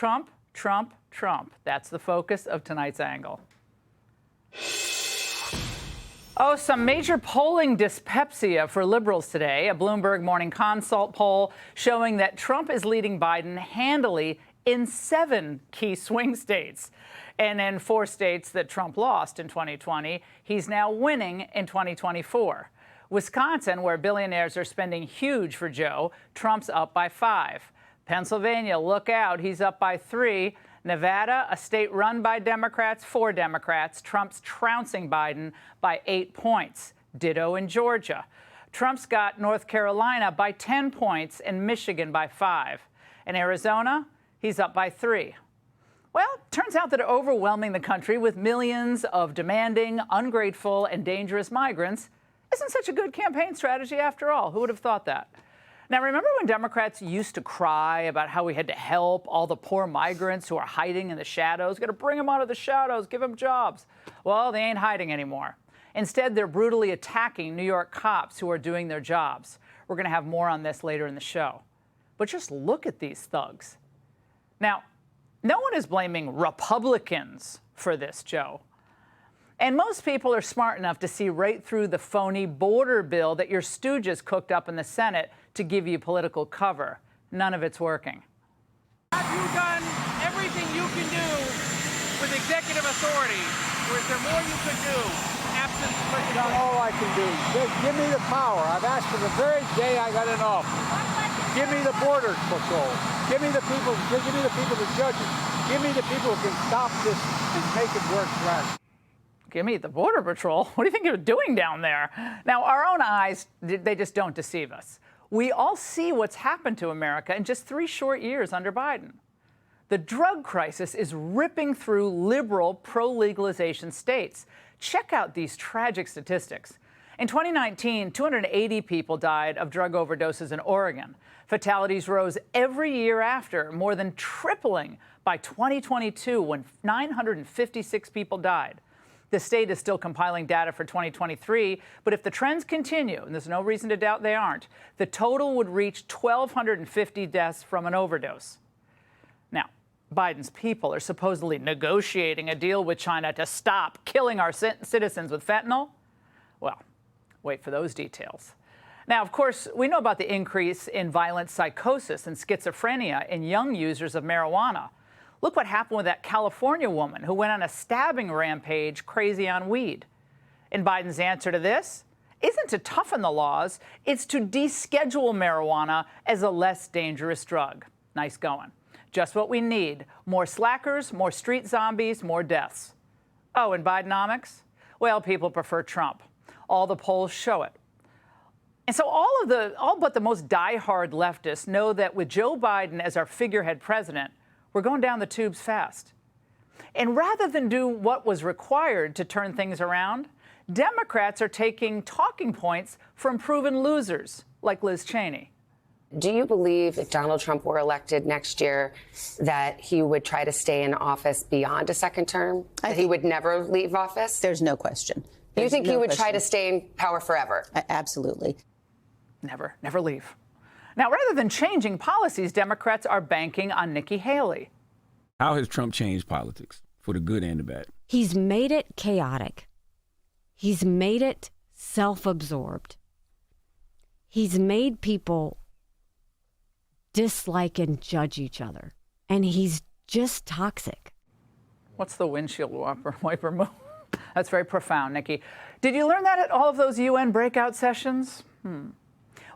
Trump, Trump, Trump. That's the focus of tonight's angle. Oh, some major polling dyspepsia for liberals today. A Bloomberg Morning Consult poll showing that Trump is leading Biden handily in 7 key swing states. And in 4 states that Trump lost in 2020, he's now winning in 2024. Wisconsin, where billionaires are spending huge for Joe, Trump's up by 5. Pennsylvania, look out, he's up by 3. Nevada, a state run by Democrats, 4 Democrats. Trump's trouncing Biden by 8 points. Ditto in Georgia. Trump's got North Carolina by 10 points and Michigan by 5. In Arizona, he's up by 3. Well, turns out that overwhelming the country with millions of demanding, ungrateful, and dangerous migrants isn't such a good campaign strategy after all. Who would have thought that? Now, remember when Democrats used to cry about how we had to help all the poor migrants who are hiding in the shadows? Got to bring them out of the shadows, give them jobs. Well, they ain't hiding anymore. Instead, they're brutally attacking New York cops who are doing their jobs. We're going to have more on this later in the show. But just look at these thugs. Now, no one is blaming Republicans for this, Joe. And most people are smart enough to see right through the phony border bill that your stooges cooked up in the Senate to give you political cover. None of it's working. Have you done everything you can do with executive authority, or is there more you could do absent legislation? Not all I can do. Just give me the power. I've asked for the very day I got in office. Give me the border patrol. Give me the people. Give me the people, the judges. Give me the people who can stop this and make it work right. Give me the border patrol. What do you think you're doing down there? Now, our own eyes, they just don't deceive us. We all see what's happened to America in just 3 short years under Biden. The drug crisis is ripping through liberal, pro-legalization states. Check out these tragic statistics. In 2019, 280 people died of drug overdoses in Oregon. Fatalities rose every year after, more than tripling by 2022 when 956 people died. The state is still compiling data for 2023, but if the trends continue, and there's no reason to doubt they aren't, the total would reach 1,250 deaths from an overdose. Now, Biden's people are supposedly negotiating a deal with China to stop killing our citizens with fentanyl. Well, wait for those details. Now, of course, we know about the increase in violent psychosis and schizophrenia in young users of marijuana. Look what happened with that California woman who went on a stabbing rampage crazy on weed. And Biden's answer to this isn't to toughen the laws, it's to deschedule marijuana as a less dangerous drug. Nice going. Just what we need. More slackers, more street zombies, more deaths. Oh, and Bidenomics? Well, people prefer Trump. All the polls show it. And so all but the most diehard leftists know that with Joe Biden as our figurehead president, we're going down the tubes fast. And rather than do what was required to turn things around, Democrats are taking talking points from proven losers like Liz Cheney. Do you believe if Donald Trump were elected next year that he would try to stay in office beyond a second term? That he would never leave office? There's no question. You think he would try to stay in power forever? Absolutely. Never leave. Now, rather than changing policies, Democrats are banking on Nikki Haley. How has Trump changed politics for the good and the bad? He's made it chaotic. He's made it self-absorbed. He's made people dislike and judge each other. And he's just toxic. What's the windshield wiper move? That's very profound, Nikki. Did you learn that at all of those UN breakout sessions?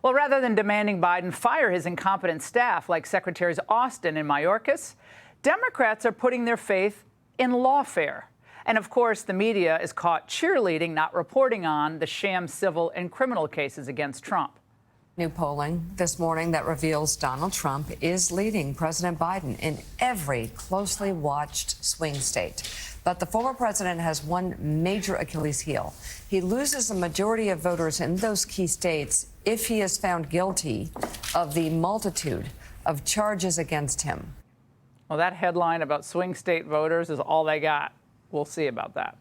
Well, rather than demanding Biden fire his incompetent staff like Secretaries Austin and Mayorkas, Democrats are putting their faith in lawfare. And of course, the media is caught cheerleading, not reporting on the sham civil and criminal cases against Trump. New polling this morning that reveals Donald Trump is leading President Biden in every closely watched swing state. But the former president has one major Achilles heel. He loses a majority of voters in those key states if he is found guilty of the multitude of charges against him. Well, that headline about swing state voters is all they got. We'll see about that.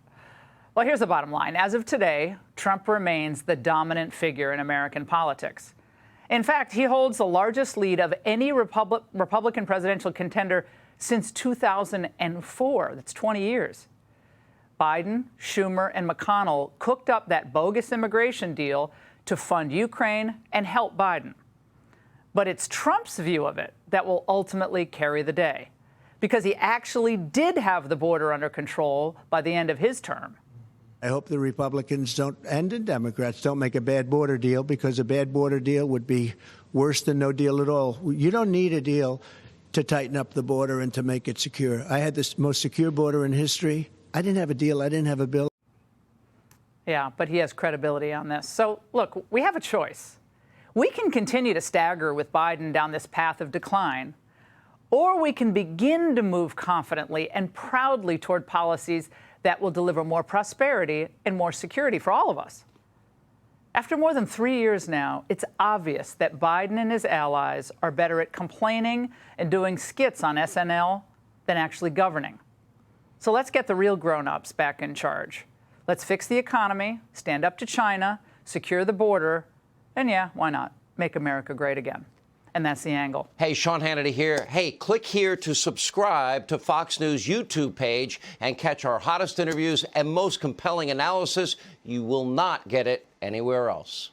Well, here's the bottom line. As of today, Trump remains the dominant figure in American politics. In fact, he holds the largest lead of any Republican presidential contender since 2004. That's 20 years. Biden, Schumer, and McConnell cooked up that bogus immigration deal to fund Ukraine and help Biden. But it's Trump's view of it that will ultimately carry the day, because he actually did have the border under control by the end of his term. I hope the Republicans don't, and the Democrats don't make a bad border deal, because a bad border deal would be worse than no deal at all. You don't need a deal to tighten up the border and to make it secure. I had the most secure border in history. I didn't have a deal. I didn't have a bill. Yeah, but he has credibility on this. So, look, we have a choice. We can continue to stagger with Biden down this path of decline, or we can begin to move confidently and proudly toward policies that will deliver more prosperity and more security for all of us. After more than 3 years now, it's obvious that Biden and his allies are better at complaining and doing skits on SNL than actually governing. So let's get the real grown-ups back in charge. Let's fix the economy, stand up to China, secure the border, and yeah, why not? Make America great again. And that's the angle. Hey, Sean Hannity here. Hey, click here to subscribe to Fox News YouTube page and catch our hottest interviews and most compelling analysis. You will not get it anywhere else.